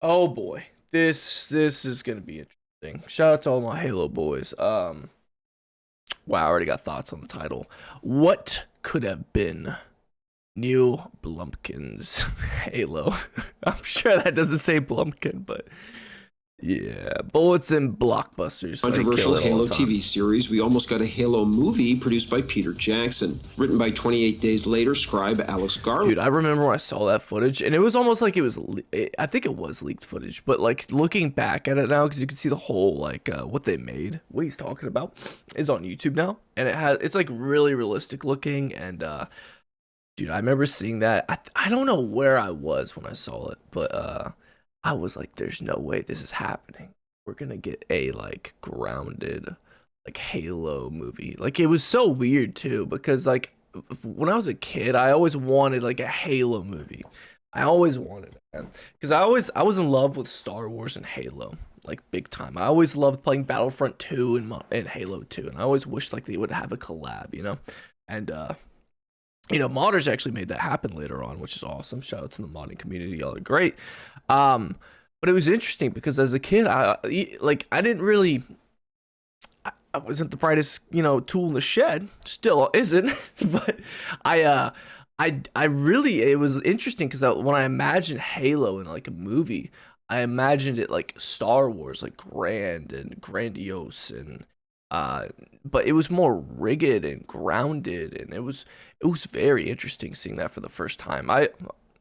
Oh boy, this is gonna be interesting. Shout out to all my Halo boys. Wow, I already got thoughts on the title. What could have been Neill Blomkamp's Halo? I'm sure that doesn't say Blumkin, but yeah, Bullets and Blockbusters. I kill Controversial it all Halo the time. TV series, we almost got a Halo movie produced by Peter Jackson. Written by 28 Days Later scribe Alex Garland. Dude, I remember when I saw that footage, and it was almost like it was. I think it was leaked footage, but like looking back at it now, because you can see the whole like what they made, what he's talking about, is on YouTube now, and it's like really realistic looking, and dude, I remember seeing that. I don't know where I was when I saw it, but I was like, "There's no way this is happening. We're gonna get a like grounded, like Halo movie." Like it was so weird too, because like when I was a kid, I always wanted like a Halo movie. I always wanted it because I was in love with Star Wars and Halo, like big time. I always loved playing Battlefront 2 and Halo 2, and I always wished like they would have a collab, you know. And modders actually made that happen later on, which is awesome. Shout out to the modding community, y'all are great. But it was interesting because as a kid, I didn't really, I wasn't the brightest, tool in the shed. Still isn't, but I really, it was interesting because when I imagined Halo in like a movie, I imagined it like Star Wars, like grand and grandiose and but it was more rigid and grounded, and it was very interesting seeing that for the first time.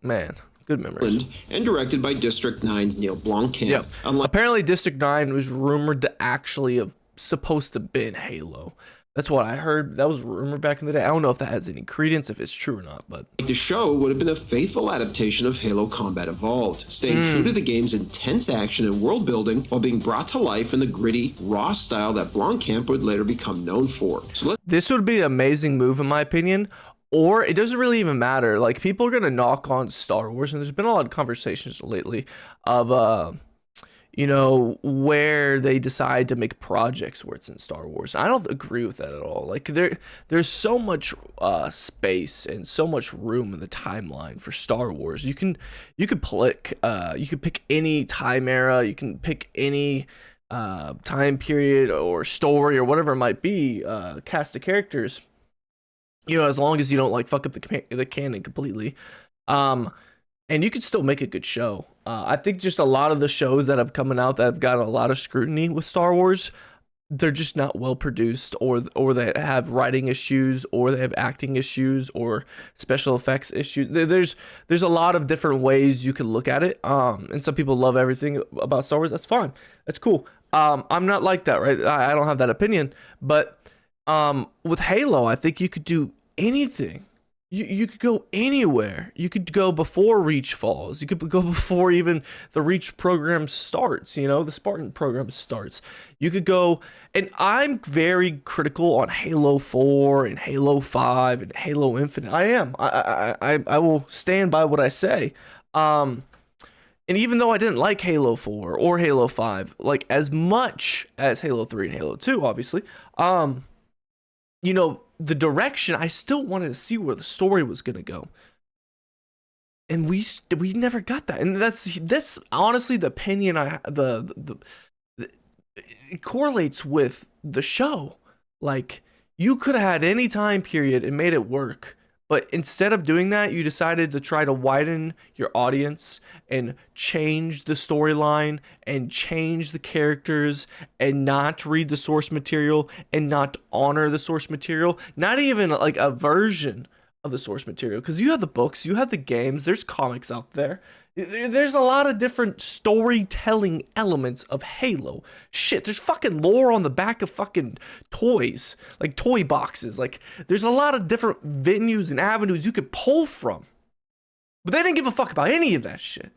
Man, good memories. And directed by District 9's Neill Blomkamp. Yep. Apparently, District 9 was rumored to actually have supposed to been Halo. That's what I heard. That was rumored back in the day. I don't know if that has any credence, if it's true or not, but the show would have been a faithful adaptation of Halo Combat Evolved, staying true to the game's intense action and world building while being brought to life in the gritty, raw style that Blomkamp would later become known for. This would be an amazing move, in my opinion. Or it doesn't really even matter. Like people are gonna knock on Star Wars, and there's been a lot of conversations lately of where they decide to make projects where it's in Star Wars. I don't agree with that at all. Like there's so much space and so much room in the timeline for Star Wars. You could pick any time era, you can pick any time period or story or whatever it might be, cast of characters. As long as you don't like fuck up the canon completely. And you can still make a good show. I think just a lot of the shows that have coming out that have gotten a lot of scrutiny with Star Wars, they're just not well produced, or they have writing issues, or they have acting issues, or special effects issues. There's a lot of different ways you can look at it. And some people love everything about Star Wars. That's fine. That's cool. I'm not like that, right? I don't have that opinion. But with Halo, I think you could do anything. You could go anywhere. You could go before Reach falls. You could go before even the Reach program starts, the Spartan program starts. You could go, and I'm very critical on Halo 4 and Halo 5 and Halo Infinite. I am. I will stand by what I say. And even though I didn't like Halo 4 or Halo 5, like as much as Halo 3 and Halo 2, obviously, the direction, I still wanted to see where the story was gonna go, and we never got that. And that's honestly the opinion it correlates with the show. Like you could have had any time period and made it work, but instead of doing that, you decided to try to widen your audience and change the storyline and change the characters and not read the source material and not honor the source material. Not even like a version of the source material. Because you have the books, you have the games, there's comics out there. There's a lot of different storytelling elements of Halo. Shit, there's fucking lore on the back of fucking toys, like toy boxes. Like, there's a lot of different venues and avenues you could pull from. But they didn't give a fuck about any of that shit.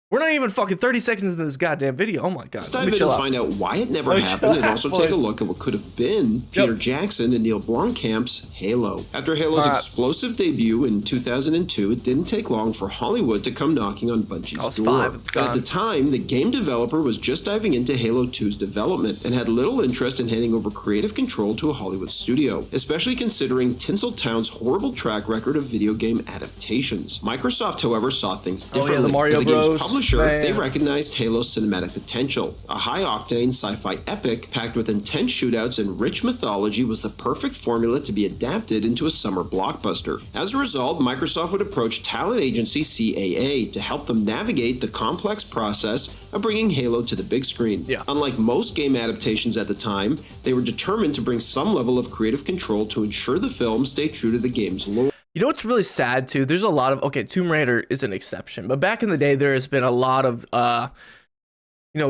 We're not even fucking 30 seconds into this goddamn video. Oh my god. Let's dive in and find out why it never happened, and also take a look at what could have been Peter Jackson and Neill Blomkamp's Halo. After Halo's explosive debut in 2002, it didn't take long for Hollywood to come knocking on Bungie's door. At the time, the game developer was just diving into Halo 2's development and had little interest in handing over creative control to a Hollywood studio, especially considering Tinseltown's horrible track record of video game adaptations. Microsoft, however, saw things differently. The Mario as the game's Bros. publisher, they recognized Halo's cinematic potential. A high-octane sci-fi epic packed with intense shootouts and rich mythology was the perfect formula to be adapted into a summer blockbuster. As a result, Microsoft would approach talent agency CAA to help them navigate the complex process of bringing Halo to the big screen. Unlike most game adaptations at the time, they were determined to bring some level of creative control to ensure the film stayed true to the game's lore. You know what's really sad too? There's a lot of, okay, Tomb Raider is an exception, but back in the day, there has been a lot of,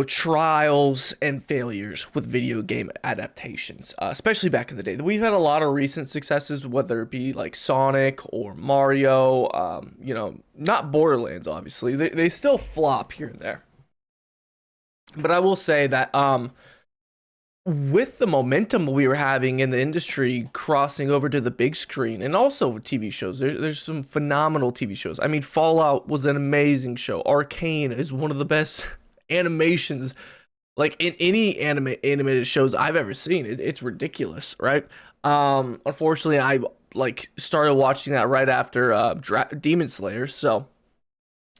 trials and failures with video game adaptations, especially back in the day. We've had a lot of recent successes, whether it be like Sonic or Mario, not Borderlands, obviously. They still flop here and there. But I will say that, with the momentum we were having in the industry crossing over to the big screen and also TV shows, there's some phenomenal TV shows. I mean, Fallout was an amazing show. Arcane is one of the best animations, like in any animated shows I've ever seen. It's ridiculous, right? Unfortunately, I started watching that right after Demon Slayer, so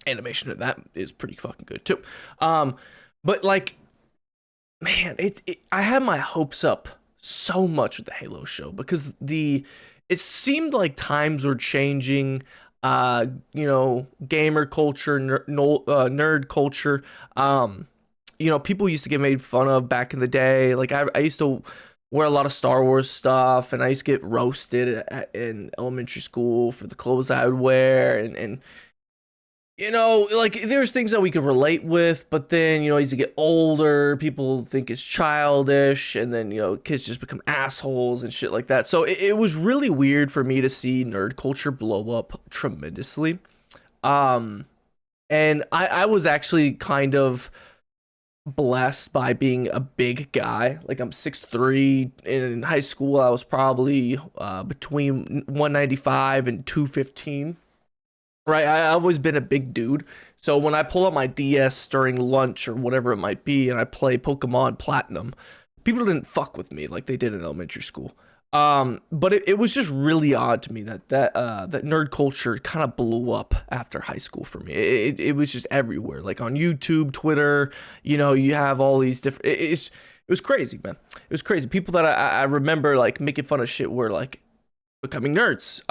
animation of that is pretty fucking good too. But like, man, I had my hopes up so much with the Halo show because it seemed like times were changing. Gamer culture, nerd culture. People used to get made fun of back in the day. Like I used to wear a lot of Star Wars stuff, and I used to get roasted in elementary school for the clothes I would wear, and there's things that we could relate with, but then, as you get older, people think it's childish, and then, kids just become assholes and shit like that. So it was really weird for me to see nerd culture blow up tremendously. And I was actually kind of blessed by being a big guy. Like, I'm 6'3", and in high school, I was probably between 195 and 215. Right, I've always been a big dude, so when I pull out my DS during lunch or whatever it might be, and I play Pokemon Platinum, people didn't fuck with me like they did in elementary school. But it was just really odd to me that nerd culture kind of blew up after high school for me. It was just everywhere, like on YouTube, Twitter. You have all these different. It was crazy, man. It was crazy. People that I remember like making fun of shit were like becoming nerds.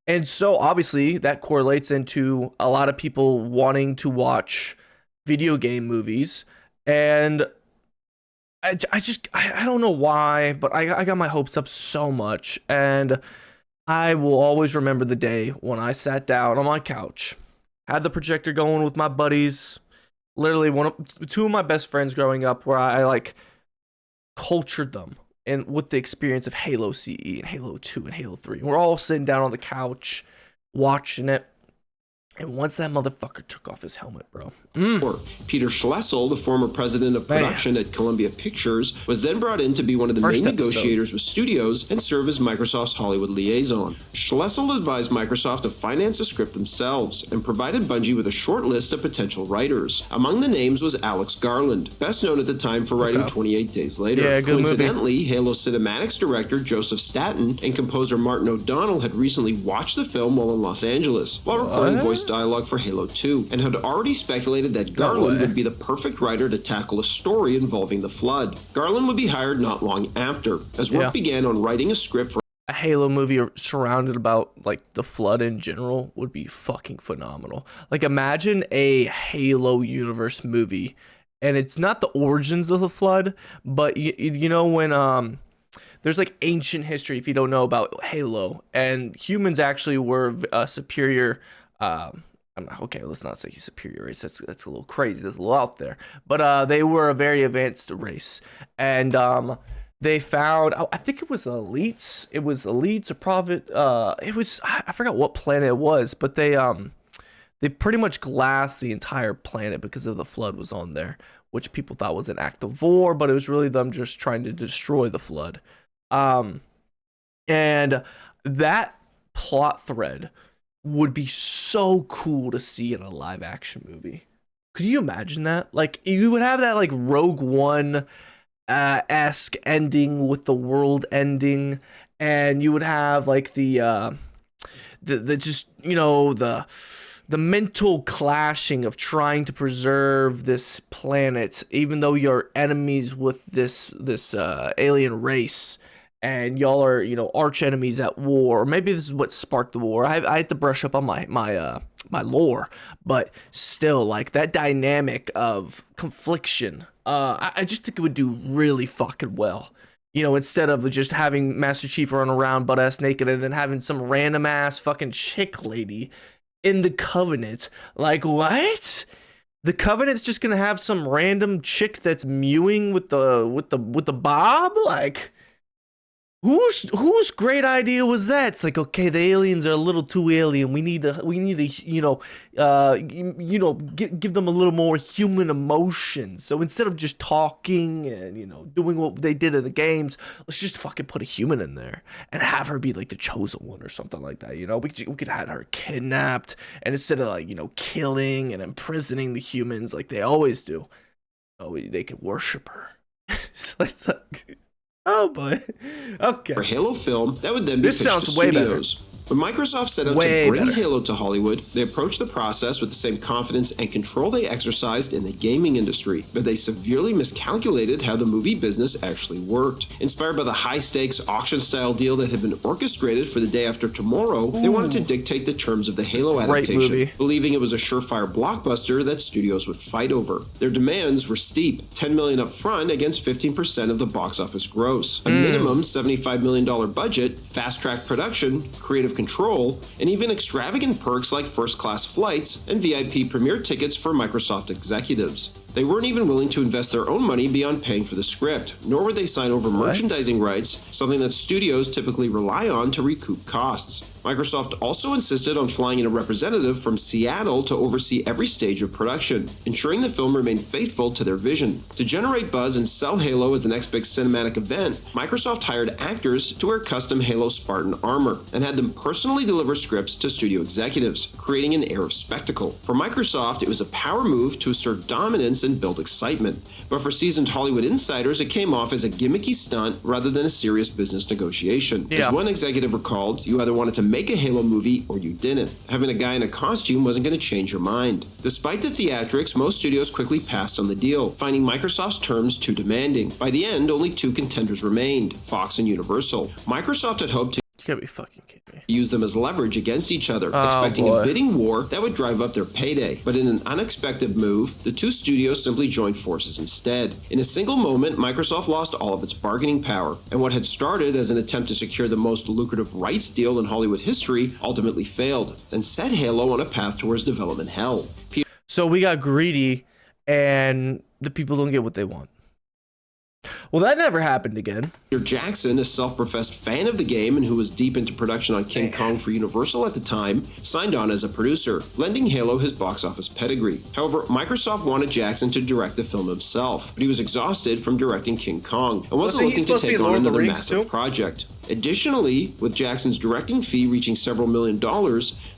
And so obviously that correlates into a lot of people wanting to watch video game movies. And I don't know why, but I got my hopes up so much. And I will always remember the day when I sat down on my couch, had the projector going with my buddies, literally two of my best friends growing up, where I like cultured them. And with the experience of Halo CE and Halo 2 and Halo 3. And we're all sitting down on the couch watching it. And once that motherfucker took off his helmet, bro. Peter Schlessel, the former president of production at Columbia Pictures, was then brought in to be one of the main negotiators with studios and serve as Microsoft's Hollywood liaison. Schlessel advised Microsoft to finance the script themselves and provided Bungie with a short list of potential writers. Among the names was Alex Garland, best known at the time for writing 28 Days Later. Yeah, coincidentally, Halo Cinematics director Joseph Staten and composer Martin O'Donnell had recently watched the film while in Los Angeles, while recording voice dialogue for Halo 2, and had already speculated that Garland would be the perfect writer to tackle a story involving the Flood. Garland would be hired not long after, as work began on writing a script for a Halo movie surrounded about like the Flood in general would be fucking phenomenal. Like, imagine a Halo universe movie, and it's not the origins of the Flood, but when there's like ancient history, if you don't know about Halo, and humans actually were superior. Okay, let's not say he's superior race. That's a little crazy. That's a little out there. But they were a very advanced race, and they found. I think it was the elites. It was elites or prophet. It was, I forgot what planet it was, but they pretty much glassed the entire planet because of the Flood was on there, which people thought was an act of war, but it was really them just trying to destroy the Flood. And that plot thread would be so cool to see in a live action movie. Could you imagine that? Like, you would have that like Rogue One esque ending with the world ending, and you would have like the just the the mental clashing of trying to preserve this planet, even though you're enemies with this alien race, and y'all are, you know, arch enemies at war. Or maybe this is what sparked the war. I had to brush up on my lore, but still, like, that dynamic of confliction, I just think it would do really fucking well. You know, instead of just having Master Chief run around butt ass naked and then having some random ass fucking chick lady in the Covenant. Like, what? The Covenant's just gonna have some random chick that's mewing with the Bob? Like, whose great idea was that? It's like, okay, the aliens are a little too alien. We need to give them a little more human emotion. So instead of just talking and, you know, doing what they did in the games, let's just fucking put a human in there and have her be like the chosen one or something like that. You know, we could have her kidnapped, and instead of, like, you know, killing and imprisoning the humans like they always do, they could worship her. it's like, oh boy. Okay. For Halo film, that would then be pitched to studios. When Microsoft set out to bring Halo to Hollywood, they approached the process with the same confidence and control they exercised in the gaming industry, but they severely miscalculated how the movie business actually worked. Inspired by the high-stakes auction-style deal that had been orchestrated for The Day After Tomorrow, they wanted to dictate the terms of the Halo adaptation, believing it was a surefire blockbuster that studios would fight over. Their demands were steep: $10 million up front against 15% of the box office gross, a minimum $75 million budget, fast-track production, creative control, and even extravagant perks like first-class flights and VIP premiere tickets for Microsoft executives. They weren't even willing to invest their own money beyond paying for the script, nor would they sign over merchandising rights, something that studios typically rely on to recoup costs. Microsoft also insisted on flying in a representative from Seattle to oversee every stage of production, ensuring the film remained faithful to their vision. To generate buzz and sell Halo as the next big cinematic event, Microsoft hired actors to wear custom Halo Spartan armor and had them personally deliver scripts to studio executives, creating an air of spectacle. For Microsoft, it was a power move to assert dominance and build excitement, but for seasoned Hollywood insiders, it came off as a gimmicky stunt rather than a serious business negotiation. As one executive recalled, you either wanted to make a Halo movie or you didn't. Having a guy in a costume wasn't going to change your mind. Despite the theatrics, most studios quickly passed on the deal, finding Microsoft's terms too demanding. By the end, only two contenders remained: Fox and Universal. Microsoft had hoped to You gotta be fucking kidding me. use them as leverage against each other, expecting a bidding war that would drive up their payday. But in an unexpected move, the two studios simply joined forces instead. In a single moment, Microsoft lost all of its bargaining power, and what had started as an attempt to secure the most lucrative rights deal in Hollywood history ultimately failed, and set Halo on a path towards development hell. So we got greedy, and the people don't get what they want. Well, that never happened again. Peter Jackson, a self-professed fan of the game and who was deep into production on King Kong for Universal at the time, signed on as a producer, lending Halo his box office pedigree. However, Microsoft wanted Jackson to direct the film himself, but he was exhausted from directing King Kong and wasn't looking to take on another massive project. Additionally, with Jackson's directing fee reaching several $1 million,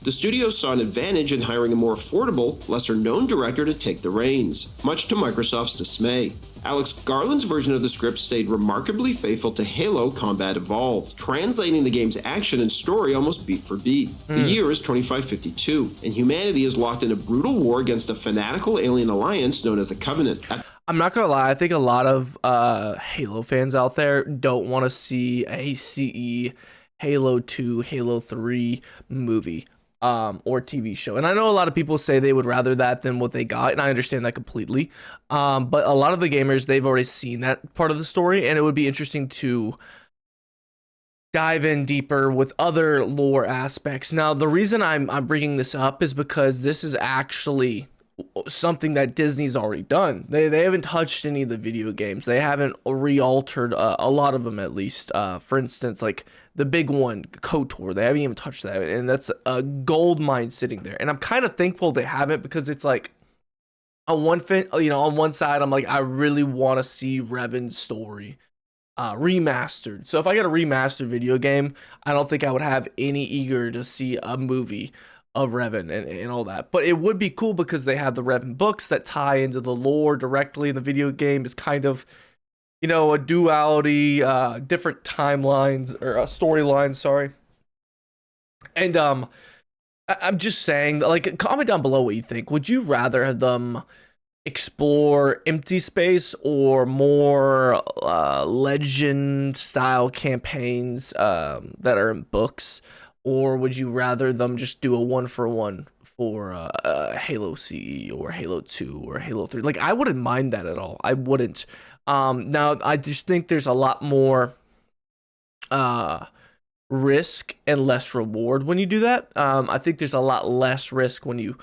the studio saw an advantage in hiring a more affordable, lesser-known director to take the reins, much to Microsoft's dismay. Alex Garland's version of the script stayed remarkably faithful to Halo Combat Evolved, translating the game's action and story almost beat for beat. The year is 2552, and humanity is locked in a brutal war against a fanatical alien alliance known as the Covenant. I'm not gonna lie, I think a lot of Halo fans out there don't want to see a CE Halo 2, Halo 3 movie. Or TV show. And I know a lot of people say they would rather that than what they got, and I understand that completely. But a lot of the gamers, they've already seen that part of the story, and it would be interesting to dive in deeper with other lore aspects. Now, the reason I'm bringing this up is because this is actually something that Disney's already done. They haven't touched any of the video games. They haven't re-altered a lot of them, at least. For instance, like the big one, KOTOR, they haven't even touched that, and that's a gold mine sitting there. And I'm kind of thankful they haven't, because it's like on one side, I'm like, I really want to see Revan's story remastered. So if I get a remastered video game, I don't think I would have any eager to see a movie of Revan and all that. But it would be cool because they have the Revan books that tie into the lore directly. The video game is kind of, you know, a duality, different timelines, or storylines, sorry. And I'm just saying, like, comment down below what you think. Would you rather have them explore empty space or more legend style campaigns that are in books, or would you rather them just do a 1-for-1 for Halo CE or Halo 2 or Halo 3? Like, I wouldn't mind that at all. I wouldn't. Now I just think there's a lot more risk and less reward when you do that. I think there's a lot less risk when you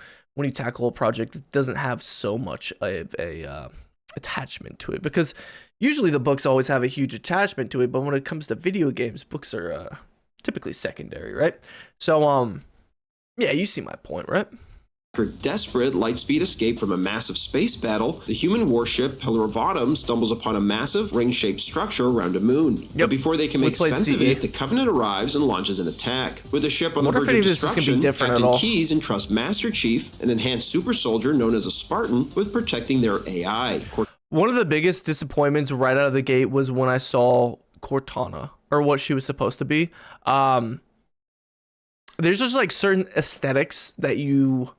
tackle a project that doesn't have so much of a attachment to it, because usually the books always have a huge attachment to it, but when it comes to video games, books are typically secondary, right? So yeah, you see my point, right? After a desperate Lightspeed escape from a massive space battle, the human warship Pillar of Autumn stumbles upon a massive ring-shaped structure around a moon. Yep. But before they can make sense of it, the Covenant arrives and launches an attack. With the ship on the verge of destruction, Captain Keyes entrusts Master Chief, an enhanced super soldier known as a Spartan, with protecting their AI. One of the biggest disappointments right out of the gate was when I saw Cortana, or what she was supposed to be. There's just like certain aesthetics that you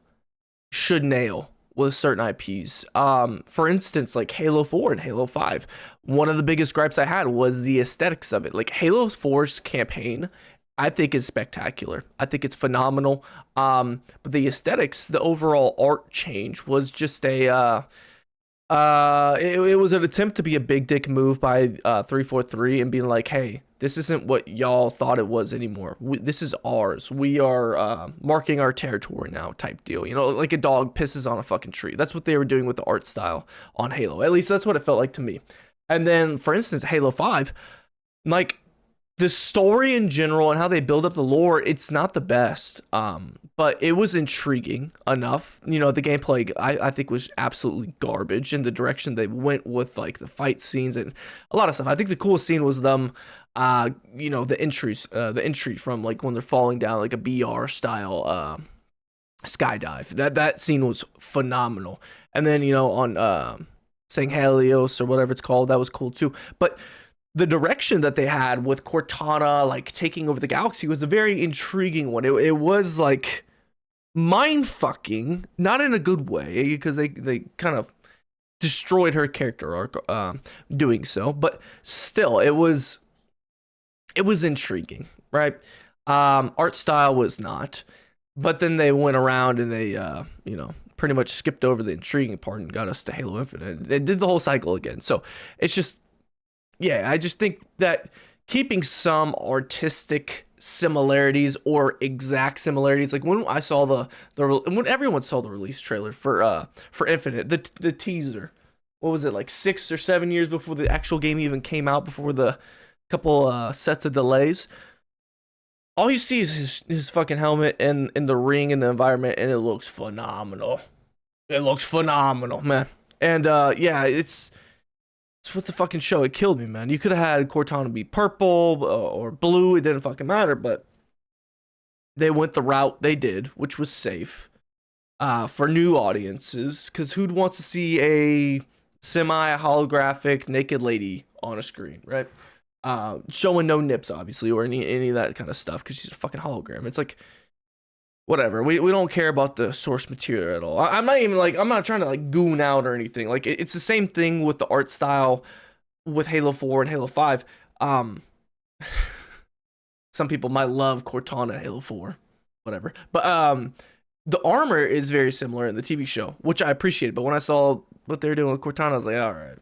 should nail with certain IPs. For instance, like Halo 4 and Halo 5. One of the biggest gripes I had was the aesthetics of it. Like Halo 4's campaign, I think is spectacular. I think it's phenomenal. But the aesthetics, the overall art change was just a it was an attempt to be a big dick move by 343 and being like, hey, this isn't what y'all thought it was anymore. This is ours. We are marking our territory now, type deal. You know, like a dog pisses on a fucking tree. That's what they were doing with the art style on Halo. At least that's what it felt like to me. And then, for instance, Halo 5, like the story in general and how they build up the lore, it's not the best. But it was intriguing enough. You know, the gameplay I think was absolutely garbage, and the direction they went with like the fight scenes and a lot of stuff. I think the coolest scene was them you know, the entry from like when they're falling down like a BR style skydive. That scene was phenomenal. And then, you know, on saying Helios or whatever it's called, that was cool too. But the direction that they had with Cortana like taking over the galaxy was a very intriguing one. It was like mind fucking, not in a good way, because they kind of destroyed her character arc doing so, but still it was intriguing, right? Art style was not, but then they went around and they you know, pretty much skipped over the intriguing part and got us to Halo Infinite. They did the whole cycle again. So it's just, yeah, I just think that keeping some artistic similarities or exact similarities, like when I saw when everyone saw the release trailer for Infinite, the teaser, what was it, like 6 or 7 years before the actual game even came out, before the couple sets of delays, all you see is his fucking helmet and the ring and the environment, and it looks phenomenal. It looks phenomenal, man. And yeah, it's what the fucking show. It killed me, man. You could have had Cortana be purple or blue. It didn't fucking matter, but they went the route they did, which was safe for new audiences, because who wants to see a semi-holographic naked lady on a screen, right? Showing no nips, obviously, or any of that kind of stuff, because she's a fucking hologram. It's like, whatever. We don't care about the source material at all. I'm not trying to like goon out or anything. Like it's the same thing with the art style with Halo 4 and Halo 5. Some people might love Cortana Halo 4, whatever. But the armor is very similar in the TV show, which I appreciate. But when I saw what they were doing with Cortana, I was like, all right,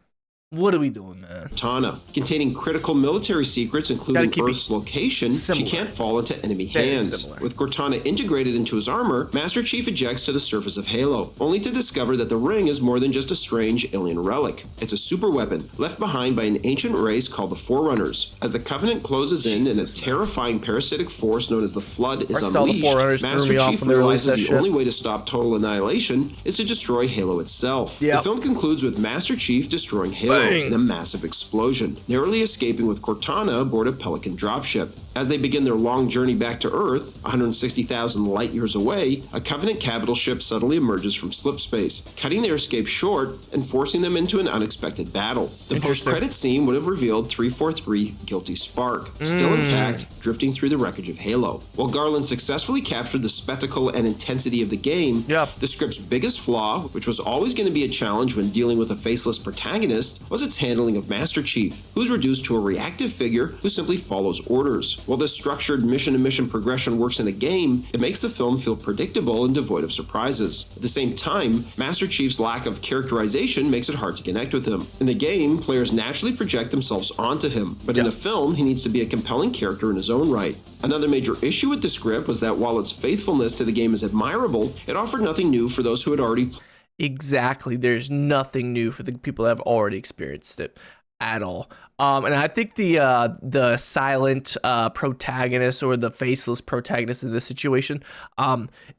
what are we doing, man? Cortana, containing critical military secrets, including Earth's location, she can't fall into enemy hands. With Cortana integrated into his armor, Master Chief ejects to the surface of Halo, only to discover that the ring is more than just a strange alien relic. It's a super weapon left behind by an ancient race called the Forerunners. As the Covenant closes in and a terrifying parasitic force known as the Flood is unleashed, Master Chief realizes the only way to stop total annihilation is to destroy Halo itself. The film concludes with Master Chief destroying Halo, Bang! in a massive explosion, narrowly escaping with Cortana aboard a Pelican dropship. As they begin their long journey back to Earth, 160,000 light-years away, a Covenant capital ship suddenly emerges from slipspace, cutting their escape short and forcing them into an unexpected battle. The post-credit scene would have revealed 343 Guilty Spark, still intact, drifting through the wreckage of Halo. While Garland successfully captured the spectacle and intensity of the game, the script's biggest flaw, which was always going to be a challenge when dealing with a faceless protagonist, was its handling of Master Chief, who's reduced to a reactive figure who simply follows orders. While this structured mission-to-mission progression works in a game, it makes the film feel predictable and devoid of surprises. At the same time, Master Chief's lack of characterization makes it hard to connect with him. In the game, players naturally project themselves onto him, but in a film, he needs to be a compelling character in his own right. Another major issue with the script was that while its faithfulness to the game is admirable, it offered nothing new for those who had already Exactly. There's nothing new for the people that have already experienced it at all. And I think the silent protagonist or the faceless protagonist in this situation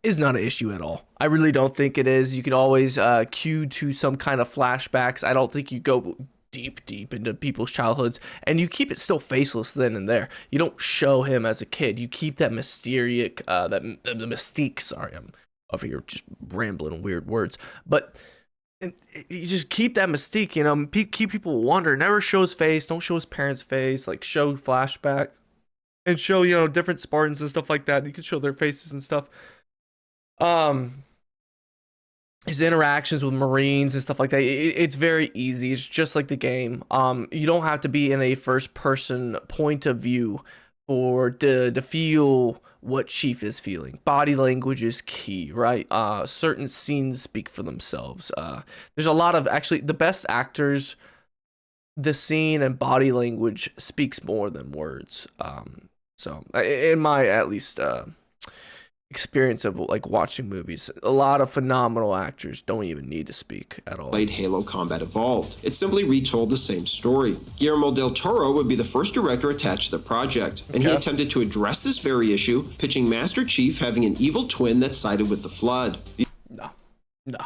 is not an issue at all. I really don't think it is. You can always cue to some kind of flashbacks. I don't think you go deep into people's childhoods, and you keep it still faceless then and there. You don't show him as a kid. You keep that mysterious, the mystique. Sorry, I'm over here just rambling weird words, but you just keep that mystique, you know, keep people wonder. Never show his face, don't show his parents' face, like show flashback and show, you know, different Spartans and stuff like that. You can show their faces and stuff. His interactions with Marines and stuff like that, it's very easy. It's just like the game. You don't have to be in a first person point of view for to feel what Chief is feeling. Body language is key, right? Certain scenes speak for themselves. There's a lot of, actually, the best actors, the scene and body language speaks more than words. So in my, at least, experience of like watching movies, a lot of phenomenal actors don't even need to speak at all. Halo Combat Evolved. It simply retold the same story. Guillermo del Toro would be the first director attached to the project, and he attempted to address this very issue, pitching Master Chief having an evil twin that sided with the Flood. No.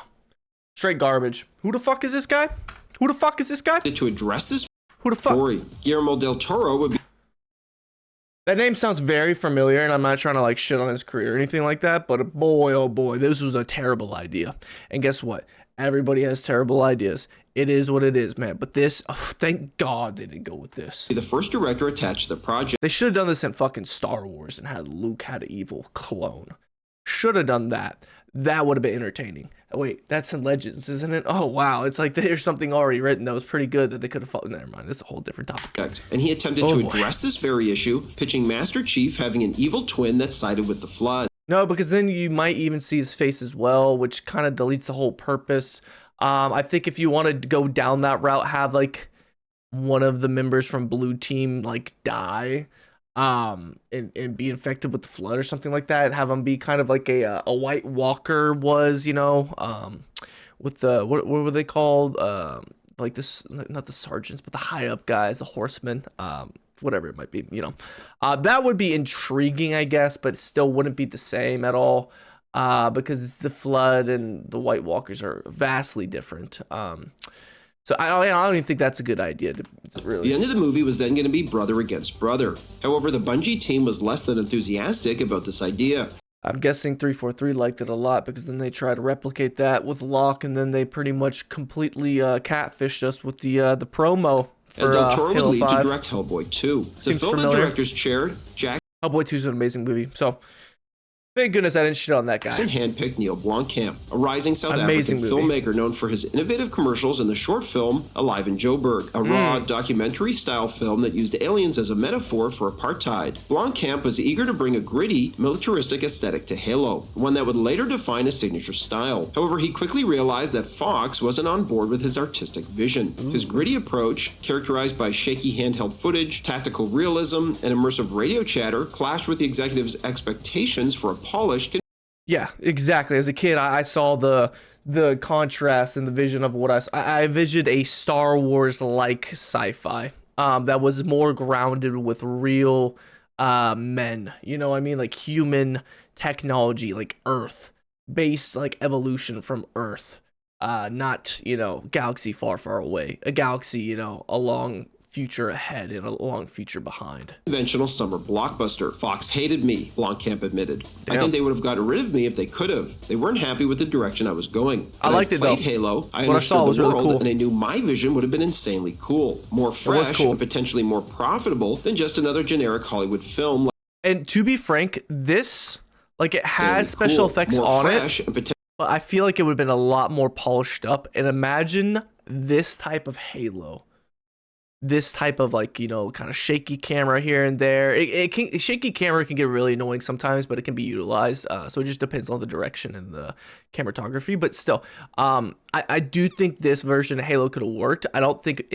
Straight garbage. Who the fuck is this guy? To address this Who the fuck? story, Guillermo del Toro would be That name sounds very familiar, and I'm not trying to like shit on his career or anything like that, but boy, oh boy, this was a terrible idea. And guess what? Everybody has terrible ideas. It is what it is, man. But this, oh, thank God they didn't go with this. the first director attached to the project. They should have done this in fucking Star Wars and had Luke had an evil clone. Should have done that. That would have been entertaining. Wait, that's in Legends, isn't it? Oh, wow. It's like there's something already written that was pretty good that they could have followed. Never mind. That's a whole different topic. And he attempted to address this very issue, pitching Master Chief having an evil twin that sided with the Flood. No, because then you might even see his face as well, which kind of deletes the whole purpose. I think if you want to go down that route, have like one of the members from Blue Team like die. And be infected with the Flood or something like that, and have them be kind of like a White Walker was, you know, with the what were they called? Like this, not the sergeants, but the high up guys, the horsemen, whatever it might be, you know. That would be intriguing, I guess, but it still wouldn't be the same at all, because the Flood and the White Walkers are vastly different. So I don't even think that's a good idea to really. The end of the movie was then going to be brother against brother. However, the Bungie team was less than enthusiastic about this idea. I'm guessing 343 liked it a lot, because then they tried to replicate that with Locke, and then they pretty much completely catfished us with the promo for As Del Toro would Halo leave 5. to direct Hellboy 2. To Seems fill the familiar. director's chair, Jackson Hellboy 2 is an amazing movie, so thank goodness I didn't shit on that guy. handpicked Neill Blomkamp, a rising South Amazing African movie. filmmaker known for his innovative commercials and the short film Alive in Joburg, a raw documentary-style film that used aliens as a metaphor for apartheid. Blomkamp was eager to bring a gritty, militaristic aesthetic to Halo, one that would later define a signature style. However, he quickly realized that Fox wasn't on board with his artistic vision. His gritty approach, characterized by shaky handheld footage, tactical realism, and immersive radio chatter, clashed with the executive's expectations for a polished. Yeah, exactly. As a kid, I saw the contrast and the vision of what I envisioned a Star Wars like sci-fi that was more grounded with real men. You know what I mean? Like human technology, like Earth based, like evolution from Earth. not, galaxy far, far away. A galaxy, a long future ahead and a long future behind. Conventional summer blockbuster. Fox hated me, Blomkamp admitted. Damn. I think they would have gotten rid of me if they could have. They weren't happy with the direction I was going. I liked it though. Halo, I what understood I saw the was world, really cool. and I knew my vision would have been insanely cool. More fresh and potentially more profitable than just another generic Hollywood film. And to be frank, this, like, it has special effects on it, but I feel like it would have been a lot more polished up. And imagine this type of Halo. This type of, like, kind of shaky camera here and there. Shaky camera can get really annoying sometimes, but it can be utilized. So it just depends on the direction and the cinematography. But still, I do think this version of Halo could have worked. I don't think,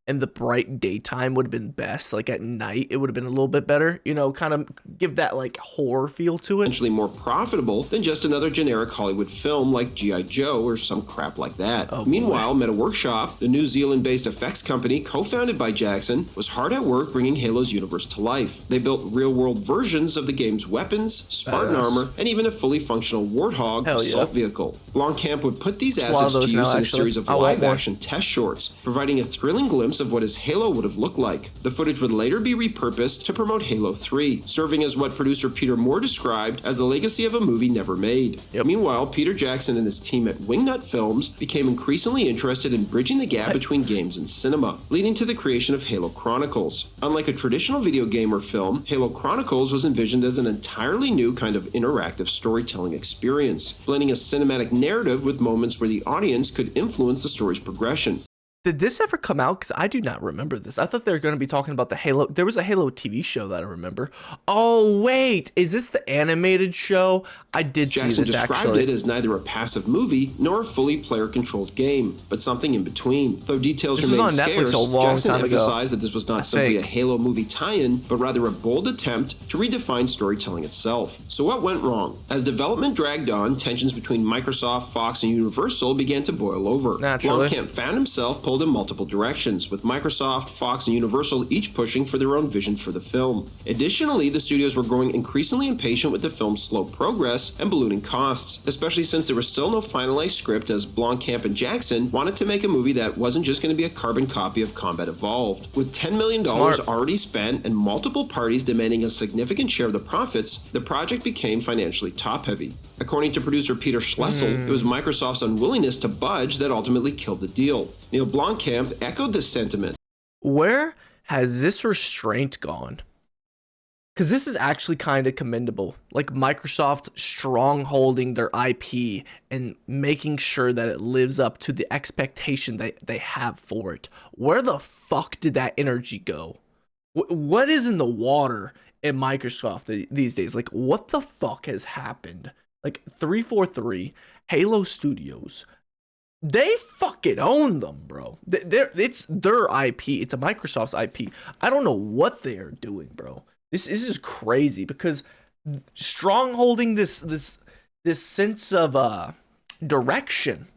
in the bright daytime would have been best. Like at night, it would have been a little bit better, kind of give that like horror feel to it. Potentially more profitable than just another generic Hollywood film like G.I. Joe or some crap like that. Meanwhile, Meta Workshop, the New Zealand-based effects company co-founded by Jackson, was hard at work bringing Halo's universe to life. They built real-world versions of the game's weapons, Spartan armor, and even a fully functional Warthog assault vehicle. Blomkamp would put these assets to use in a series of live-action test shorts, providing a thrilling glimpse of what his Halo would have looked like. The footage would later be repurposed to promote Halo 3, serving as what producer Peter Moore described as the legacy of a movie never made. Meanwhile, Peter Jackson and his team at Wingnut Films became increasingly interested in bridging the gap between games and cinema, leading to the creation of Halo Chronicles. Unlike a traditional video game or film, Halo Chronicles was envisioned as an entirely new kind of interactive storytelling experience, blending a cinematic narrative with moments where the audience could influence the story's progression. Did this ever come out? Because I do not remember this. I thought they were going to be talking about the Halo. There was a Halo TV show that I remember. Oh, wait. Is this the animated show? I did see this, actually. Jackson described it as neither a passive movie nor a fully player-controlled game, but something in between. Though details remain scarce, Jackson emphasized that this was not simply a Halo movie tie-in, but rather a bold attempt to redefine storytelling itself. So what went wrong? As development dragged on, tensions between Microsoft, Fox, and Universal began to boil over. Naturally. Blomkamp found himself pulled in multiple directions, with Microsoft, Fox, and Universal each pushing for their own vision for the film. Additionally, the studios were growing increasingly impatient with the film's slow progress and ballooning costs, especially since there was still no finalized script, as Blomkamp and Jackson wanted to make a movie that wasn't just going to be a carbon copy of Combat Evolved. With $10 million already spent and multiple parties demanding a significant share of the profits, the project became financially top-heavy. According to producer Peter Schlessel, it was Microsoft's unwillingness to budge that ultimately killed the deal. Neill Blomkamp echoed this sentiment. Where has this restraint gone? Because this is actually kind of commendable. Like Microsoft strongholding their IP and making sure that it lives up to the expectation that they have for it. Where the fuck did that energy go? What is in the water at Microsoft these days? Like, what the fuck has happened? Like 343, Halo Studios, they fucking own them, bro. It's their IP. It's a Microsoft's IP. I don't know what they are doing, bro. This is crazy, because strongholding this sense of direction.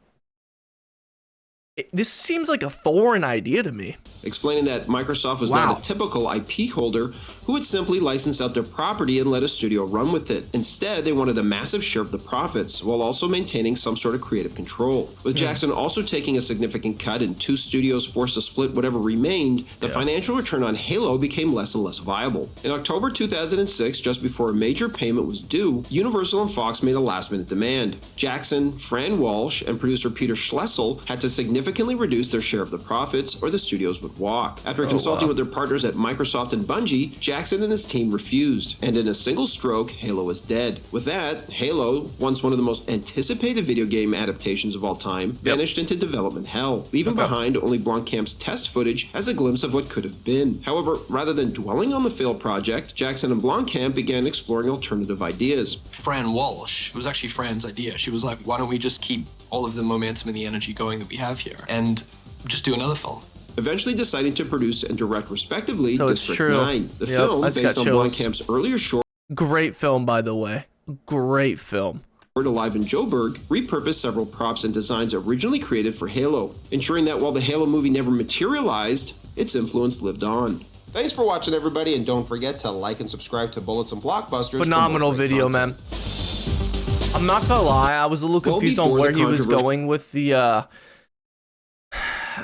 This seems like a foreign idea to me. Explaining that Microsoft was not a typical IP holder who would simply license out their property and let a studio run with it. Instead, they wanted a massive share of the profits, while also maintaining some sort of creative control. With Jackson also taking a significant cut and two studios forced to split whatever remained, the financial return on Halo became less and less viable. In October 2006, just before a major payment was due, Universal and Fox made a last-minute demand. Jackson, Fran Walsh, and producer Peter Schlessel had to significantly reduce their share of the profits, or the studios would walk. After consulting with their partners at Microsoft and Bungie, Jackson and his team refused, and in a single stroke, Halo is dead. With that, Halo, once one of the most anticipated video game adaptations of all time, vanished into development hell, leaving behind only Blomkamp's test footage as a glimpse of what could have been. However, rather than dwelling on the failed project, Jackson and Blomkamp began exploring alternative ideas. Fran Walsh, it was actually Fran's idea. She was like, why don't we just keep all of the momentum and the energy going that we have here and just do another film? Eventually deciding to produce and direct respectively District 9, the film based on Blomkamp's earlier short. Great film, by the way. Great film. Alive in Joburg, repurposed several props and designs originally created for Halo, ensuring that while the Halo movie never materialized, its influence lived on. Thanks for watching, everybody, and don't forget to like and subscribe to Bullets and Blockbusters. Phenomenal video, man. I'm not gonna lie, I was a little confused on where he was going with the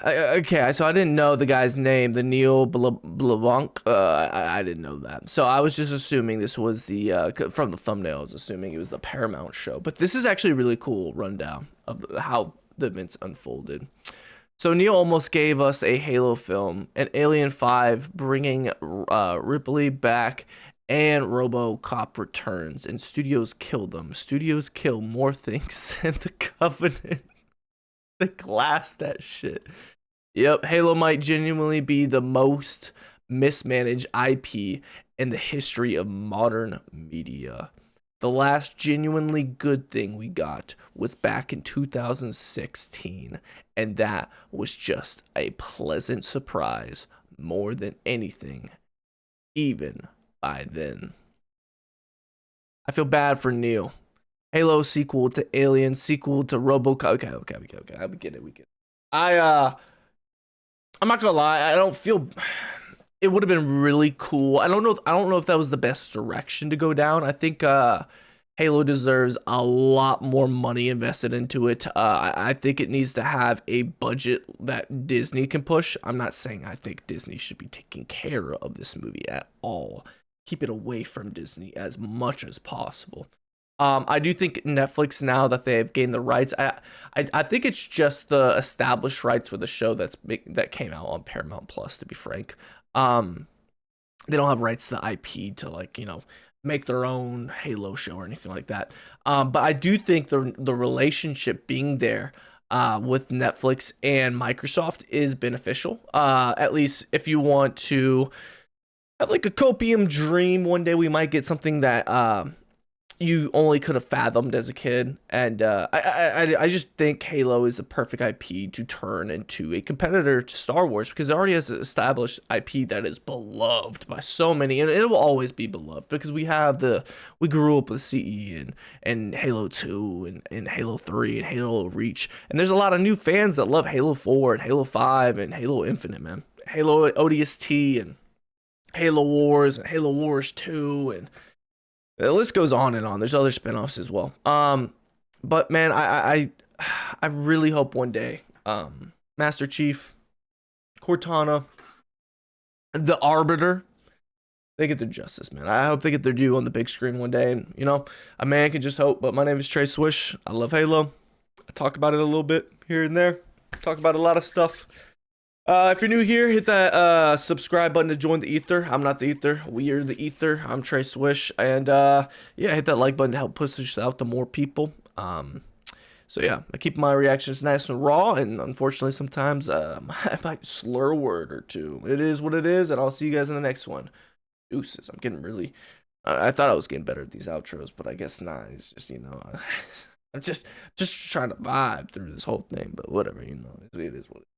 okay, so I didn't know the guy's name, the Neill Blomkamp. I didn't know that, so I was just assuming this was the from the thumbnail. I was assuming it was the Paramount show, but this is actually a really cool rundown of how the events unfolded. So Neill almost gave us a Halo film, and Alien 5 bringing Ripley back, and RoboCop returns, and studios kill them. Studios kill more things than the Covenant. The glass, that shit. Yep, Halo might genuinely be the most mismanaged IP in the history of modern media. The last genuinely good thing we got was back in 2016, and that was just a pleasant surprise more than anything, even by then. I feel bad for Neill. Halo sequel to Alien, sequel to RoboCop. Okay. We get it. I'm not gonna lie. I don't feel. It would have been really cool. I don't know if that was the best direction to go down. I think Halo deserves a lot more money invested into it. I think it needs to have a budget that Disney can push. I'm not saying I think Disney should be taking care of this movie at all. Keep it away from Disney as much as possible. I do think Netflix, now that they've gained the rights, I think it's just the established rights for the show that came out on Paramount Plus, to be frank. They don't have rights to the IP to make their own Halo show or anything like that. But I do think the relationship being there with Netflix and Microsoft is beneficial. At least if you want to have like a copium dream, one day we might get something that you only could have fathomed as a kid. And I just think Halo is a perfect IP to turn into a competitor to Star Wars, because it already has an established IP that is beloved by so many, and it will always be beloved because we grew up with CE and Halo 2 and Halo 3 and Halo Reach, and there's a lot of new fans that love Halo 4 and Halo 5 and Halo Infinite, man. Halo ODST and Halo Wars and Halo Wars 2, and the list goes on and on. There's other spinoffs as well. But man, I really hope one day, Master Chief, Cortana, the Arbiter, they get their justice, man. I hope they get their due on the big screen one day. And a man can just hope. But my name is Trey Swish. I love Halo. I talk about it a little bit here and there. Talk about a lot of stuff. If you're new here, hit that subscribe button to join the ether. I'm not the ether. We are the ether. I'm Trey Swish. And yeah, hit that like button to help push this out to more people. So yeah, I keep my reactions nice and raw. And unfortunately, sometimes I might slur a word or two. It is what it is. And I'll see you guys in the next one. Deuces. I'm getting really... I thought I was getting better at these outros, but I guess not. It's just, I'm just trying to vibe through this whole thing. But whatever, it is what it is.